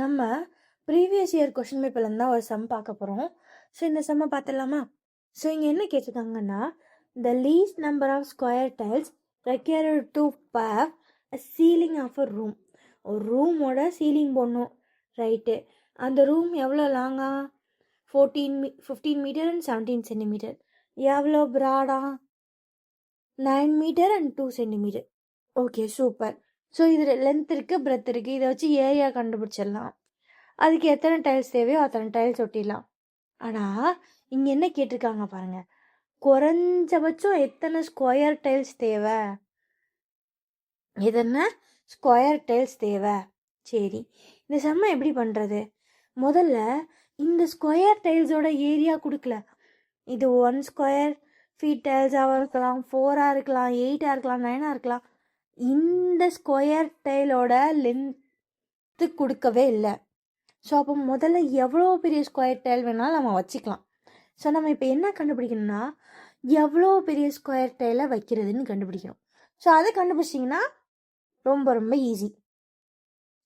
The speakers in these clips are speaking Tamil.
நம்ம ப்ரீவியஸ் இயர் கொஷின் பேப்பர்லேருந்து தான் ஒரு சம் பார்க்க போகிறோம். ஸோ இந்த செம்மை பார்த்துடலாமா? ஸோ இங்கே என்ன கேட்டிருக்காங்கன்னா, the least number of square tiles required to pave a ceiling of a room. ஒரு ரூமோட சீலிங் போடணும், ரைட்டு. அந்த ரூம் எவ்வளோ லாங்கா? 15 மீட்டர் அண்ட் 17 சென்டிமீட்டர். எவ்வளோ ப்ராடா? 9 metre and 2 centimetre. Okay, super. So இது லென்த் இருக்குது, பிரெத் இருக்குது. இதை வச்சு ஏரியா கண்டுபிடிச்சிடலாம். அதுக்கு எத்தனை டைல்ஸ் தேவையோ அத்தனை டைல்ஸ் ஒட்டிடலாம். ஆனால் இங்கே என்ன கேட்டிருக்காங்க பாருங்க, குறைஞ்சபட்சம் எத்தனை ஸ்கொயர் டைல்ஸ் தேவை? எத்தனை ஸ்கொயர் டைல்ஸ் தேவை? சரி, இந்த செம்ம எப்படி பண்ணுறது? முதல்ல இந்த ஸ்கொயர் டைல்ஸோட ஏரியா கொடுக்கல. இது 1 ஸ்கொயர் ஃபீட் டைல்ஸாக இருக்கலாம், 4ஆக இருக்கலாம், 8ஆக இருக்கலாம், 9ஆக இருக்கலாம். இந்த ஸ்கொயர் டைலோட லென்த்து கொடுக்கவே இல்லை. ஸோ அப்போ முதல்ல எவ்வளோ பெரிய ஸ்கொயர் டைல் வேணாலும் நம்ம வச்சுக்கலாம். ஸோ நம்ம இப்போ என்ன கண்டுபிடிக்கணும்னா, எவ்வளோ பெரிய ஸ்கொயர் டைலை வைக்கிறதுன்னு கண்டுபிடிக்கணும். ஸோ அதை கண்டுபிடிச்சிங்கன்னா ரொம்ப ரொம்ப ஈஸி.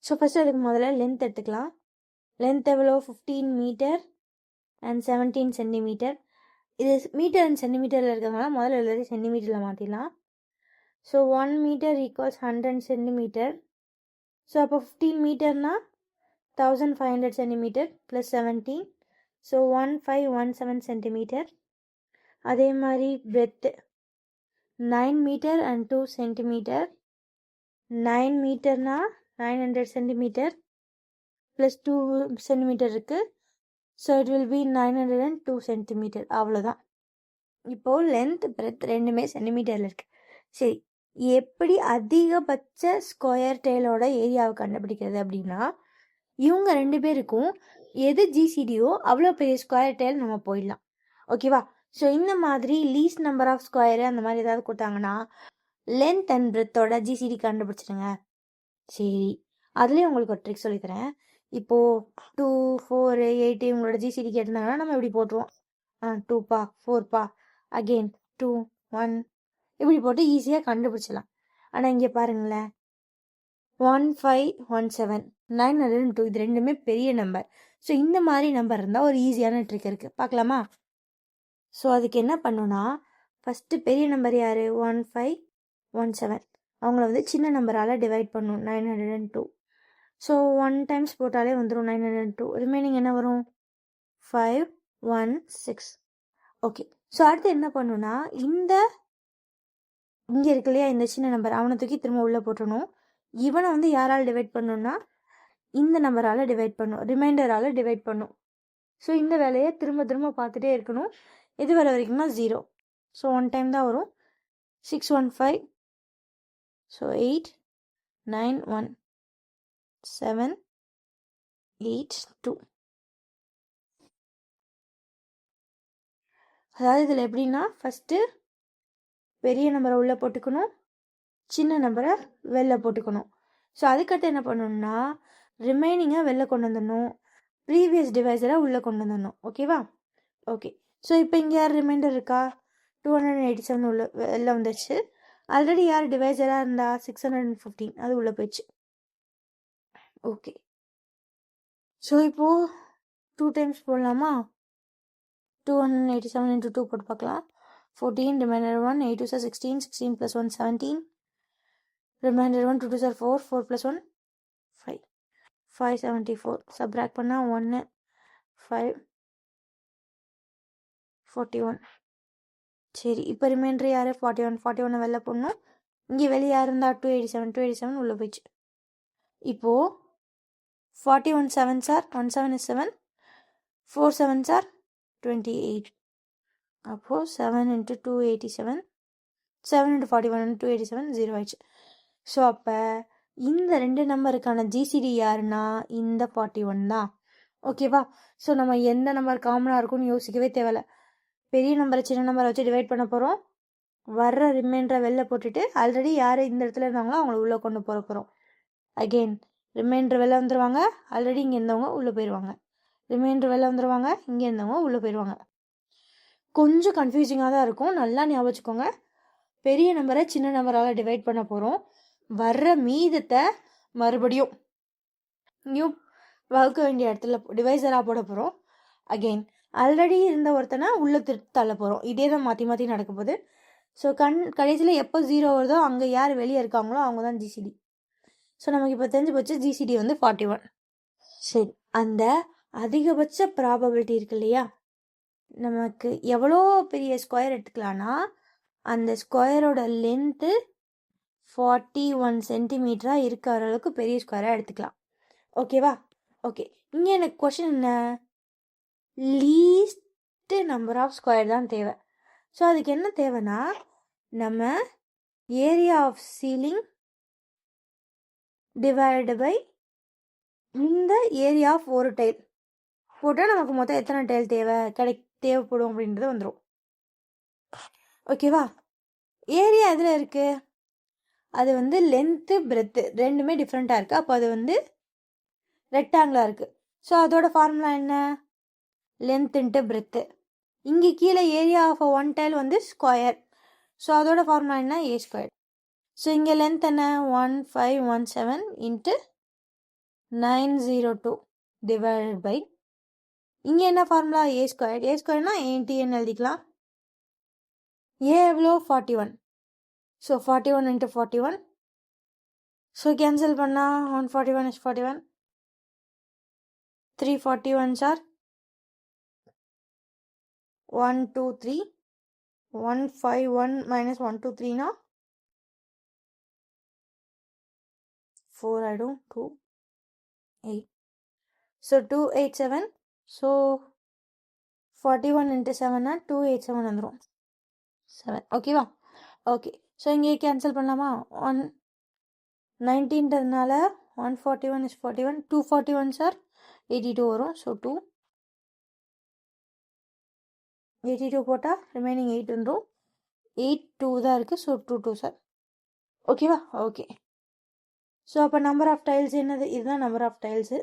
ஸோ ஃபஸ்ட்டு அதுக்கு முதல்ல லென்த் எடுத்துக்கலாம். லென்த் எவ்வளோ? 15 மீட்டர் அண்ட் 17 சென்டிமீட்டர். இது மீட்டர் அண்ட் சென்டிமீட்டரில் இருக்கிறதுனால முதல்ல எல்லாத்தையும் சென்டிமீட்டரில் மாற்றிடலாம். So 1 metre equals 100 centimetre. So அப்போ 15 மீட்டர்னா 1500 சென்டிமீட்டர் ப்ளஸ் 17. So 1517 centimetre. அதே மாதிரி பிரெத்து 9 மீட்டர் அண்ட் 2 சென்டிமீட்டர். 9 மீட்டர்னா 900 சென்டிமீட்டர் ப்ளஸ் 2 சென்டிமீட்டர் இருக்குது. So it will be 902 centimetre. அவ்வளோதான். இப்போது லென்த் பிரெத் ரெண்டுமே சென்டிமீட்டரில் இருக்குது. சரி, எப்படி அதிகபட்ச ஸ்கொயர் டைலோட ஏரியாவை கண்டுபிடிக்கிறது அப்படின்னா, இவங்க 2 பேருக்கும் எது ஜிசிடியோ அவ்வளோ பெரிய ஸ்கொயர் டைல் நம்ம போயிடலாம். ஓகேவா? ஸோ இந்த மாதிரி லீஸ்ட் நம்பர் ஆஃப் ஸ்கொயரு அந்த மாதிரி ஏதாவது கொடுத்தாங்கன்னா லென்த் அண்ட் பிரெத்தோட ஜிசிடி கண்டுபிடிச்சிடுங்க. சரி, அதுலேயும் உங்களுக்கு ஒரு ட்ரிக் சொல்லித்தரேன். இப்போது 2, 4, 8 இவங்களோட ஜிசிடி கேட்டிருந்தாங்கன்னா நம்ம இப்படி போட்டுருவோம். 2பா 4பா அகெயின் 2 1 இப்படி போட்டு ஈஸியாக கண்டுபிடிச்சிடலாம். ஆனால் இங்கே பாருங்களேன், 1517 902 இது ரெண்டுமே பெரிய நம்பர். ஸோ இந்த மாதிரி நம்பர் இருந்தால் ஒரு ஈஸியான ட்ரிக் இருக்குது, பார்க்கலாமா? ஸோ அதுக்கு என்ன பண்ணணும்னா, ஃபஸ்ட்டு பெரிய நம்பர் யார்? 1517. அவங்கள வந்து சின்ன நம்பரால் டிவைட் பண்ணணும், 902. ஸோ 1 டைம்ஸ் போட்டாலே வந்துடும் 902. ரிமைனிங் என்ன வரும்? 516. ஓகே, ஸோ அடுத்து என்ன பண்ணணும்னா, இங்கே இருக்கு இல்லையா இந்த சின்ன நம்பர், அவனை தூக்கி திரும்ப உள்ளே போட்டணும். இவனை வந்து யாரால் டிவைட் பண்ணணும்னா இந்த நம்பரால் டிவைட் பண்ணும், ரிமைண்டரால் டிவைட் பண்ணும். ஸோ இந்த வேலையை திரும்ப திரும்ப பார்த்துட்டே இருக்கணும். எது வர வரைக்கும்னா 0. ஸோ 1 டைம் தான் வரும். 615. ஸோ 8 9 1 7 8 2. அதாவது இதில் எப்படின்னா, ஃபஸ்ட்டு பெரிய நம்பரை உள்ளே போட்டுக்கணும், சின்ன நம்பரை வெளில போட்டுக்கணும். ஸோ அதுக்கடுத்து என்ன பண்ணணும்னா, ரிமைனிங்கை வெளில கொண்டு வந்துடணும், ப்ரீவியஸ் டிவைஸரை உள்ளே கொண்டு வந்துடணும். ஓகேவா? ஓகே, ஸோ இப்போ இங்கே யார் ரிமைண்டர் இருக்கா? 287 உள்ள வெளில வந்துடுச்சு. ஆல்ரெடி யார் டிவைஸராக இருந்தா? 615, அது உள்ளே போயிடுச்சு. ஓகே, ஸோ இப்போது 2 டைம்ஸ் போடலாமா? 287 into 2 போட்டு பார்க்கலாம். 14, remainder 1, 8 2 16, 16 plus 1 17, remainder 1, 2 2 4, 4 plus 1 5, 574. Subtract பண்ணால் 1 5 41. சரி, இப்போ ரிமைண்டர் யார்? 41 வெளில போடணும். இங்கே வெளியே யார் இருந்தால் 287 உள்ளே போயிடுச்சு. இப்போது 41 7s are 1 7 is 7, 4 7s are 28. அப்போது 7 into 287, 7 into 41 into 287 0 ஆயிடுச்சு. ஸோ அப்போ இந்த 2 நம்பருக்கான ஜிசிடி யாருன்னா இந்த 41 தான். ஓகேவா? ஸோ நம்ம எந்த நம்பர் காமனாக இருக்கும்னு யோசிக்கவே தேவையில்ல. பெரிய நம்பரை சின்ன நம்பரை வச்சு டிவைட் பண்ண போகிறோம். வர்ற ரிமைண்டரை வெளில போட்டுட்டு ஆல்ரெடி யார் இந்த இடத்துல இருந்தாங்களோ அவங்கள உள்ளே கொண்டு போகிறோம். அகெயின் ரிமைண்டர் வெளில வந்துடுவாங்க, ஆல்ரெடி இங்கே இருந்தவங்க உள்ளே போயிடுவாங்க. ரிமைண்டர் வெளில வந்துடுவாங்க, இங்கே இருந்தவங்க உள்ளே போயிடுவாங்க. கொஞ்சம் கன்ஃபியூசிங்காக தான் இருக்கும், நல்லா ஞாபகம் வச்சுக்கோங்க. பெரிய நம்பரை சின்ன நம்பரால் டிவைட் பண்ண போகிறோம். வர்ற மீதத்தை மறுபடியும் வகுக்க வேண்டிய இடத்துல டிவைசராக போட போகிறோம். அகெயின் ஆல்ரெடி இருந்த ஒருத்தனை உள்ளே தள்ள போகிறோம். இதே தான் மாற்றி மாற்றி நடக்க போகுது. ஸோ கடைசியில் எப்போ 0 வருதோ அங்கே யார் வெளியே இருக்காங்களோ அவங்க தான் ஜிசிடி. ஸோ நமக்கு இப்போ தெரிஞ்சு போச்சு ஜிசிடி வந்து 41. சரி, அந்த அதிகபட்ச ப்ராபபிலிட்டி இருக்கு இல்லையா, நமக்கு எவ்வளோ பெரிய ஸ்கொயர் எடுத்துக்கலான்னா அந்த ஸ்கொயரோட லென்த்து 41 சென்டிமீட்டராக இருக்கிற அளவுக்கு பெரிய ஸ்கொயராக எடுத்துக்கலாம். ஓகேவா? ஓகே, இங்கே எனக்கு கொஷின் என்ன, லீஸ்ட் நம்பர் ஆஃப் ஸ்கொயர் தான் தேவை. ஸோ அதுக்கு என்ன தேவைன்னா நம்ம area of ceiling divide by இந்த ஏரியா ஆஃப் ஒரு டைல் போட்டால் நமக்கு மொத்தம் எத்தனை டைல் தேவைப்படும் அப்படின்றது வந்துடும். ஓகேவா? ஏரியா எதில் இருக்குது, அது வந்து லென்த்து பிரெத்து ரெண்டுமே டிஃப்ரெண்ட்டாக இருக்குது. அப்போ அது வந்து ரெக்டாங்கிளாக இருக்குது. ஸோ அதோட ஃபார்முலா என்ன, லென்த் இன்ட்டு பிரெத்து. இங்கே கீழே ஏரியா ஆஃப் ஒன் டைல் வந்து ஸ்கொயர். ஸோ அதோட ஃபார்முலா என்ன, ஏ ஸ்கொயர். ஸோ இங்கே லென்த் என்ன, 1517 இன்ட்டு 902 டிவைடட் பை இங்கே என்ன ஃபார்முலா, ஏ ஸ்கொயர். ஏ ஸ்கொயர்னா ஏன்டின்னு எழுதிக்கலாம். ஏ எவ்வளோ, 41. So 41 into 41. ஸோ கேன்சல் பண்ணால் 141 is 41. 341s are 1 2 3. 151 minus 1 2 3 na 4 I do 2 8. So 287. So 41 into 7 na 287 வந்துரும் 7. ஓகேவா? ஓகே, ஸோ இங்கே கேன்சல் பண்ணலாமா, 19ன்றதுனால 141 is 41. 241 சார் 82 வரும். ஸோ 82 போட்டால் ரிமைனிங் 8 வந்துடும். 8 2 தான் இருக்குது. So 2 2 sir. ஓகேவா? ஓகே, ஸோ அப்போ நம்பர் ஆஃப் டைல்ஸ் என்னது, இதுதான் number of tiles.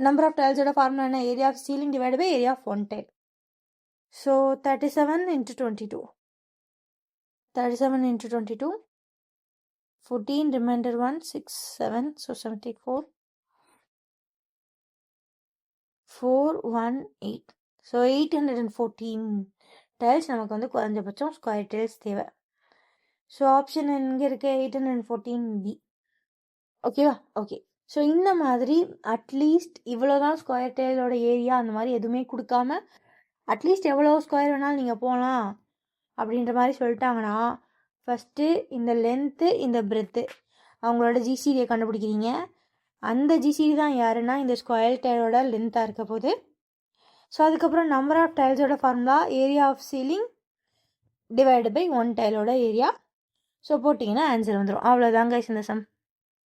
Number of டைல்ஸோட ஃபார்முலா என்ன, area of ceiling divide by area of one tile. So 37 into 22. 37 into 22. 14 remainder 1 6 7. So 74. 4 1 8. So 814 tiles நமக்கு வந்து குறைஞ்சபட்சம் ஸ்கொயர் டைல்ஸ் தேவை. ஸோ ஆப்ஷன் எங்கே இருக்குது, 814B. ஓகேவா? ஓகே, ஸோ இந்த மாதிரி அட்லீஸ்ட் இவ்வளோ தான் ஸ்கொயர் டைலோட ஏரியா அந்த மாதிரி எதுவுமே கொடுக்காம அட்லீஸ்ட் எவ்வளோ ஸ்கொயர் வேணாலும் நீங்கள் போகலாம் அப்படின்ற மாதிரி சொல்லிட்டாங்கன்னா ஃபஸ்ட்டு இந்த லென்த்து இந்த பிரெத்து அவங்களோட ஜிசிடியை கண்டுபிடிக்கிறீங்க. அந்த ஜிசிடி தான் யாருன்னா இந்த ஸ்கொயர் டைலோட லென்த்தாக இருக்க போது. ஸோ அதுக்கப்புறம் நம்பர் ஆஃப் டைல்ஸோட formula area of ceiling divide by one டைலோட ஏரியா. ஸோ போட்டிங்கன்னா ஆன்சர் வந்துடும். அவ்வளோதாங்க இந்த சம்.